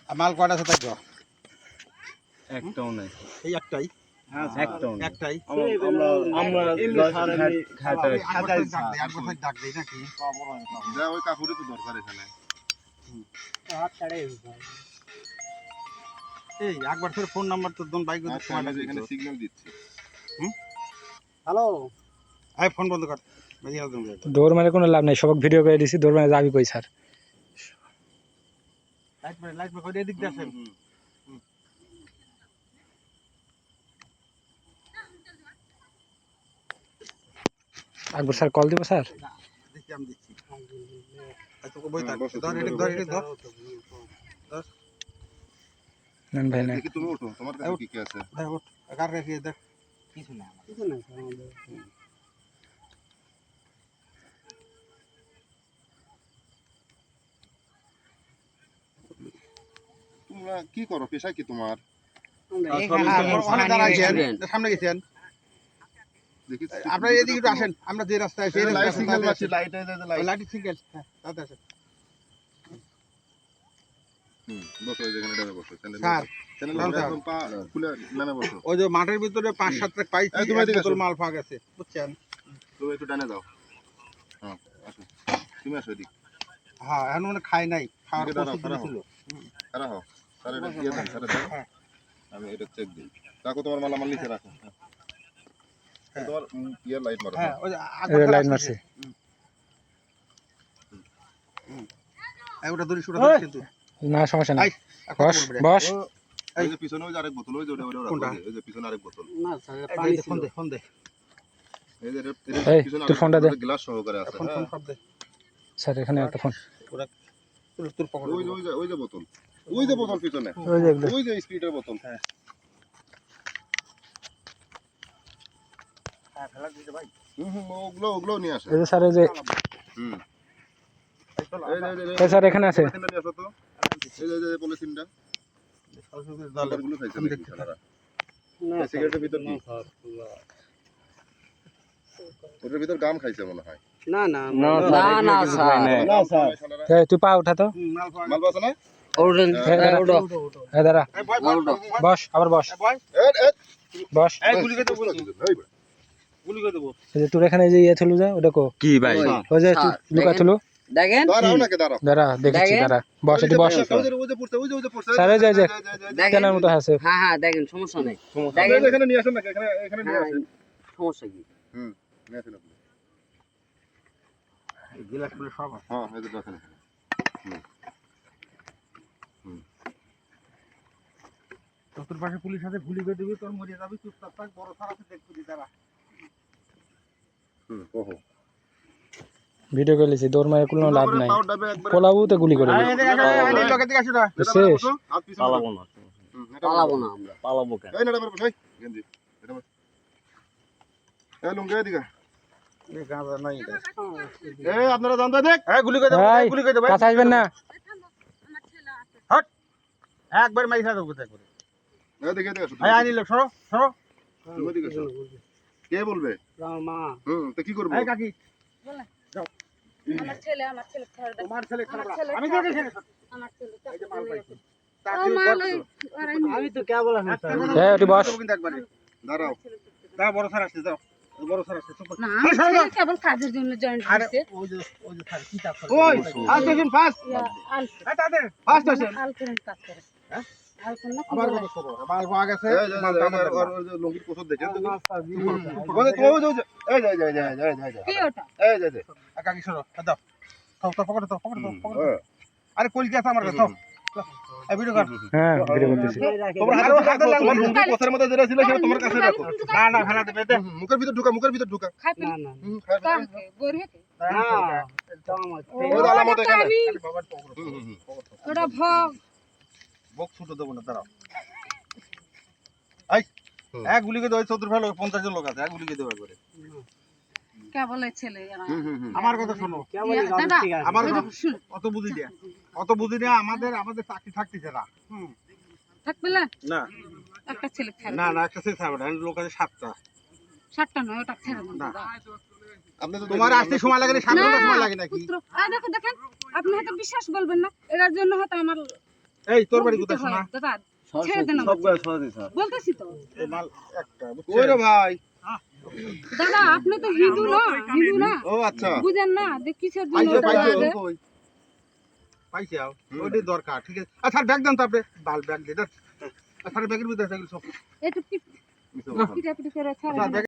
মাল কয়টা আছে তাই তো? একটাও নাই। এই একটাই। হ্যাঁ, একটাও নাই। একটাই। আমরা ডাক দেই নাকি? যা ওই কাকুরই তো দরকার এখানে। এই একবার তোর ফোন নাম্বার তো দন বাইক আচ্ছা, আমি যে এখানে সিগন্যাল দিচ্ছি। হ্যালো, এই ফোন বন্ধ কর। বেরিয়ে যাও তুমি। দৌড় মারে কোনো লাভ নাই, সবক ভিডিও করে দিছি, দৌড় মারে যাবি কই স্যার? লাইট কই এদিক দিয়ে আসেন। আকবর স্যার কল দিব স্যার? দেখি আমি দিচ্ছি। তোকে বই থাক। ধর এদিক ধর। নেন ভাই না। দেখি তুমি ওঠো, তোমার কাছে কি কি আছে? দেখ ওঠ, কার রেখে দেখ। কিছু না তোমরা কি করো, পেশা কি তোমার? সামনে গেছেন। দেখি আপনারা এদিকে একটু আসেন, আমরা যে রাস্তায় আছি লাইট সিগন্যাল মারছি, লাইট লাইট সিঙ্গেল। হ্যাঁ, তাতে আসেন। বসো যেখানে ডাবে বসো। স্যার, চ্যানেল একদম পা খুলে নামে বসো। ওই যে মাঠের ভিতরে 5-7 ট্রাক পাইছি, এই তুমি এদিকে বোতল আসো। মাল পাওয়া গেছে, বুঝছেন? তুমি একটু ডানে যাও। হ্যাঁ, আসো। তুমি আসো এদিক। হ্যাঁ, এখন মানে খাই নাই, খাওয়ার এদিকে দাঁড়াও, প্রস্তুতি খাড়া হও। ছিল। খারাপ হও। স্যার এটা দিয়ে দেন, স্যার দেন। আমি এটা চেক দিই। রাখো তোমার মালামাল নিচে রাখো। তোমার ইয়ার লাইট মারো। হ্যাঁ, ওই যে এই লাইন মারছে। এই ওটা দড়ি শুরু করে কিন্তু। না সমস্যা নাই, আই, এখন বস বলবে রে। বস। এই যে পিছনে ওই যে আরেক বোতল, ওই যে ওটা কোনটা? ওই যে পিছনে আরেক বোতল। না স্যার, পানি ফোন দে। এই যে এই, পিছনে তোর ফোনটা দে। গ্লাস সহকারে আছে। ফোন সব দে। স্যার এখানে একটা ফোন। তোর পকেটে। ওই যে বোতল। ওই যে বোতল পিছনে। ওই যে এগুলো। ওই যে স্পিডের বোতল। হ্যাঁ, ফেলা দিতে ভাই। ওগুলো নিয়ে আসে। এই যে স্যার, এই যে হুম। এই চল, এই স্যার এখানে আছে। পলিথিনটা নিয়ে আসো তো। এই যে পলিথিনটা। দালগুলো খাইছে নাকি শালারা? না, সিগারেটের ভিতর কি? ওটার ভিতর গাম খাইছে মনে হয়। না স্যার। এই তুই পা উঠা তো। মাল পাওয়া মাল বাসা না? এই দাঁড়া, এই বয় বস, আবার বস, বয়। বস। এই গুলি করে দেবো, গুলি করে দেবো। এই যে তোর এখানে যে ইয়ে থুলু যা, ওটা কো কি ভাই? ওই যে তুই লুকা থুলু। দেখেন দাঁড়াও নাকি দাঁড়াও। দাঁড়া দেখেছি, দাঁড়া বস, এটি বস। ওই যে পড়ছে। স্যার এই যে দেখেন কেনার মতো আছে। হ্যাঁ দেখেন সমস্যা নেই দেখেন এখানে নিয়ে আসেন নাকি? এখানে নিয়ে আসেন। সমস্যা কি নিয়ে আসেন আপনি। গিলাস গুলো সব আছে। হ্যাঁ, এই যে দেখেন এখানে। তোর পাশে পুলিশ আছে, গুলি করে দিবি, তোর মরে যাবি, চুপচাপ থাক, বড় সার আছে, দেখবি তারা। ওহো। ভিডিও করে লিছি, দৌড় মারে কোনো লাভ নাই। পাউডার ডাবে একবার পোলাবু তো গুলি করে দিল। এদিকে আসো, এই লোকের দিকে আসো না। শেষ। হাত পিছনে পালাবো না। পালাবো না আমরা পালাবো কেন? এই নাটা বসে গেঞ্জি এটা বস। এই লুঙ্গি এদিকে। এই গাঁজা নাই এটা। এই আপনারা জানতে দেখ। এই গুলি করে দেবো, এই, গুলি করে দেবো। কাছে আসবেন না। হট, একবার মাইরা দেবো একবার। এই দেখে দেখো। এই আইনি লোক, সরো। তুমি এদিকে এসো। কে বলবে? মা। তো কি করব? এই কাকি, আমার ছেলে খাবার দেয়। তোমার ছেলে খারাপ। আমার ছেলে আমি খাবার দেখে দেয়। আমার ছেলে এই যে মাল পাইছি। ও মাল ওই ওরাই নিয়ে আমি তো কে বলা না স্যার। এই তুই বস। কিন্তু একবারে। দাঁড়াও। দাও, বড় স্যার আসছে, দাও। বড় স্যার আসছে, চুপ কর। না আমার ছেলে কেবল কাজের জন্য জয়েন আরে হয়েছে। ওই যে স্যার কি কাজ করে? ওই ফার্স্ট আসেন, ফার্স্ট। এই তাদের ফার্স্ট আসেন। আলফ্রেন্ড কাজ করে। হ্যাঁ? আলফ্রেন্ড না কি আবার বলে? কত সরো। মাল পাওয়া গেছে। এই যে মাল টানা দেন না। ওই যে লুঙ্গির কোসর দেখেন তো। ওই যে ওই যে এই যে কি ওটা? এই যে কাকি সরো, দাও। তো পকেটে তো। হ্যাঁ। আরে কইল কি আছে আমার কাছে? এই ভিডিও কর। হ্যাঁ ভিডিও করতেছি। তোমার হাতে রাখো, তোমার লুঙ্গির কোসের মধ্যে যেটা ছিল সেটা তোমার কাছে রাখো। না ফেলা দেবে দে। মুখের ভিতর ঢুকা। খাই ফেলি। খায় কার গরি হতে? ওই যে আলামত এখানে। বাবার পকেটে। ওটা ভগ। বক ছুটো দেবো না, দাঁড়াও। এই এক গুলি করে দেবো, 14 ভালো 50 জন লোক আছে, এক গুলি করে দেবো একবারে। কে বলে ছেলে এরা? আমার কথা শোনো। দাদা আমার ওই কথা যে শুন, অত বুঝি না, আমাদের চাকরি থাকতেছে না। থাকবে না না একটা ছেলে ছেড়ে না না, একটা ছেলে থাকবে না, লোক আছে 7টা। 7টা নয় ওটা ছেড়ে দেন না। দাদা। আপনি তো তোমার আসতে সময় লাগে না, 7 ঘন্টা সময় লাগে নাকি? পুত্র দেখেন আপনি হয়তো বিশ্বাস বলবেন না, এটার জন্য হয়তো আমার এই তোর বাড়ি দিতে কোথায় হয়, শোনা? দাদা ছেড়ে দেন আমাকে। সবগুলো সরাতে স্যার বলতেছি তো এই মাল একটা ওই রে ভাই দাদা আপনি তো হিন্দু না, হিন্দু না ও আচ্ছা বুঝেন না যে কিসের জন্য পাইছো ওটা পাইছো লাগে। পাইছো ওইটাই দরকার ঠিক আছে আচ্ছা ব্যাগ দেন তো আপনি বাল ব্যাগ দে আচ্ছা ব্যাগের ভিতরে আছে এগুলো সব একটু মিশে কথা। পিটাপিটি করে ছাড়েন। আচ্ছা, ব্যাগ